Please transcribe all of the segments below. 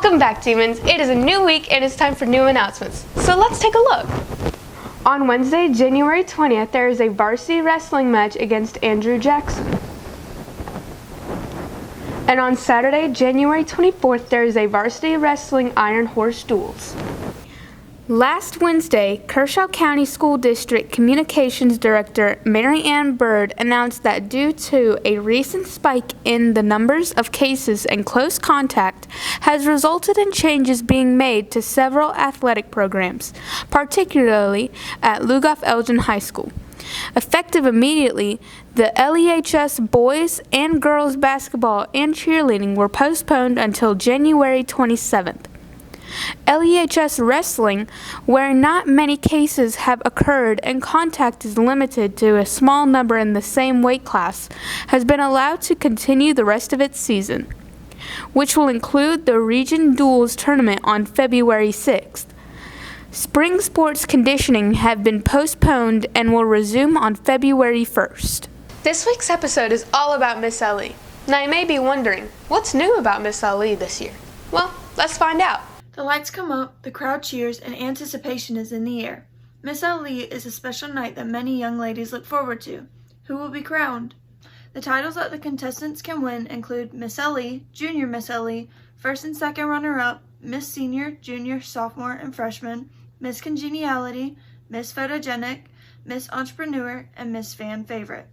Welcome back, Demons. It is a new week and it's time for new announcements. So let's take a look. On Wednesday, January 20th, there is a varsity wrestling match against Andrew Jackson. And on Saturday, January 24th, there is a varsity wrestling Iron Horse duels. Last Wednesday, Kershaw County School District Communications Director Mary Ann Bird announced that due to a recent spike in the numbers of cases and close contact has resulted in changes being made to several athletic programs, particularly at Lugoff-Elgin High School. Effective immediately, the LEHS boys and girls basketball and cheerleading were postponed until January 27th. LEHS wrestling, where not many cases have occurred and contact is limited to a small number in the same weight class, has been allowed to continue the rest of its season, which will include the Region Duels tournament on February 6th. Spring sports conditioning have been postponed and will resume on February 1st. This week's episode is all about Miss LE. Now you may be wondering, what's new about Miss LE this year? Well, let's find out. The lights come up, the crowd cheers, and anticipation is in the air. Miss LE is a special night that many young ladies look forward to. Who will be crowned? The titles that the contestants can win include Miss LE, Junior Miss LE, First and Second Runner-Up, Miss Senior, Junior, Sophomore, and Freshman, Miss Congeniality, Miss Photogenic, Miss Entrepreneur, and Miss Fan Favorite.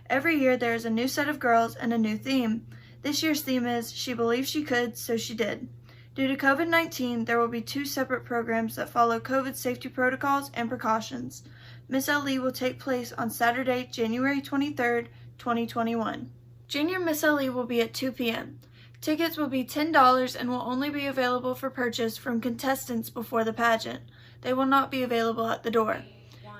Every year there is a new set of girls and a new theme. This year's theme is She Believed She Could, So She Did. Due to COVID-19, there will be two separate programs that follow COVID safety protocols and precautions. Miss LE will take place on Saturday, January 23rd, 2021. Junior Miss LE will be at 2 p.m. Tickets will be $10 and will only be available for purchase from contestants before the pageant. They will not be available at the door.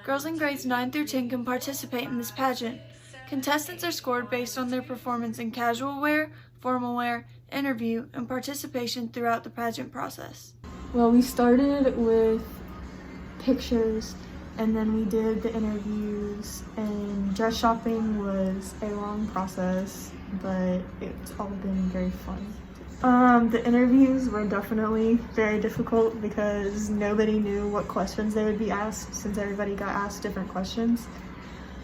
Girls in grades 9 through 10 can participate in this pageant. Contestants are scored based on their performance in casual wear, formal wear, interview, and participation throughout the pageant process. Well, we started with pictures and then we did the interviews, and dress shopping was a long process, but it's all been very fun. The interviews were definitely very difficult because nobody knew what questions they would be asked since everybody got asked different questions.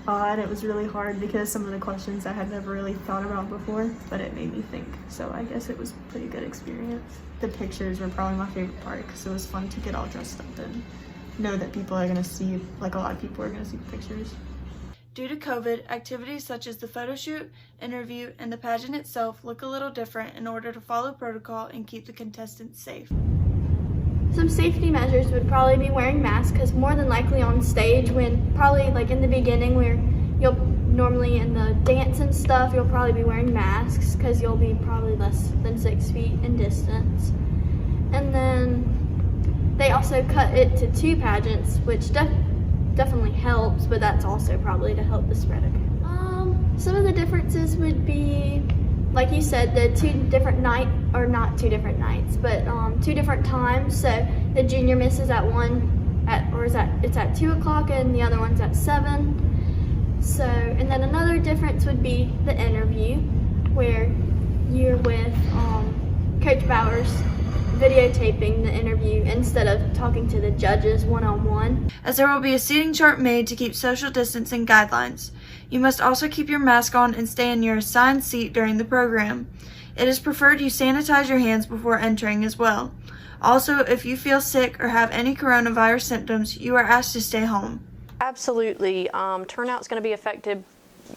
And it was really hard because some of the questions I had never really thought about before, but it made me think. So I guess it was a pretty good experience. The pictures were probably my favorite part because it was fun to get all dressed up and know that people are gonna see, like a lot of people are gonna see the pictures. Due to COVID, activities such as the photo shoot, interview, and the pageant itself look a little different in order to follow protocol and keep the contestants safe. Some safety measures would probably be wearing masks, because more than likely on stage, when probably like in the beginning where you'll normally in the dance and stuff, you'll probably be wearing masks because you'll be probably less than 6 feet in distance. And then they also cut it to 2 pageants, which definitely helps, but that's also probably to help the spread of it. Some of the differences would be, like you said, the 2 different nights, or not 2 different nights, but 2 different times. So the junior miss is at it's at 2 o'clock and the other one's at 7. So, and then another difference would be the interview, where you're with Coach Bowers videotaping the interview instead of talking to the judges one-on-one. As there will be a seating chart made to keep social distancing guidelines. You must also keep your mask on and stay in your assigned seat during the program. It is preferred you sanitize your hands before entering as well. Also, if you feel sick or have any coronavirus symptoms, you are asked to stay home. Absolutely. Turnout's going to be affected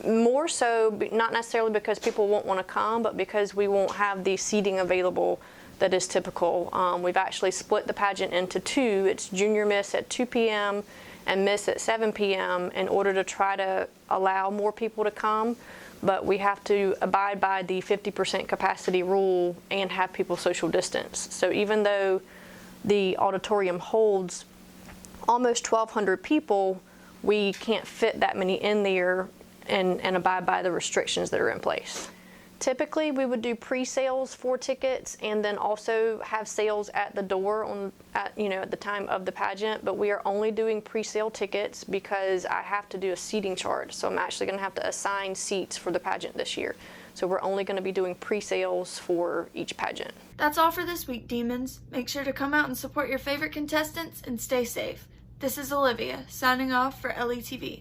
more so, not necessarily because people won't want to come, but because we won't have the seating available that is typical. We've actually split the pageant into 2. It's Junior Miss at 2 p.m. and Miss at 7 p.m. in order to try to allow more people to come, but we have to abide by the 50% capacity rule and have people social distance. So even though the auditorium holds almost 1,200 people, we can't fit that many in there and abide by the restrictions that are in place. Typically, we would do pre-sales for tickets and then also have sales at the door at the time of the pageant, but we are only doing pre-sale tickets because I have to do a seating chart. So I'm actually going to have to assign seats for the pageant this year. So we're only going to be doing pre-sales for each pageant. That's all for this week, Demons. Make sure to come out and support your favorite contestants and stay safe. This is Olivia, signing off for LETV.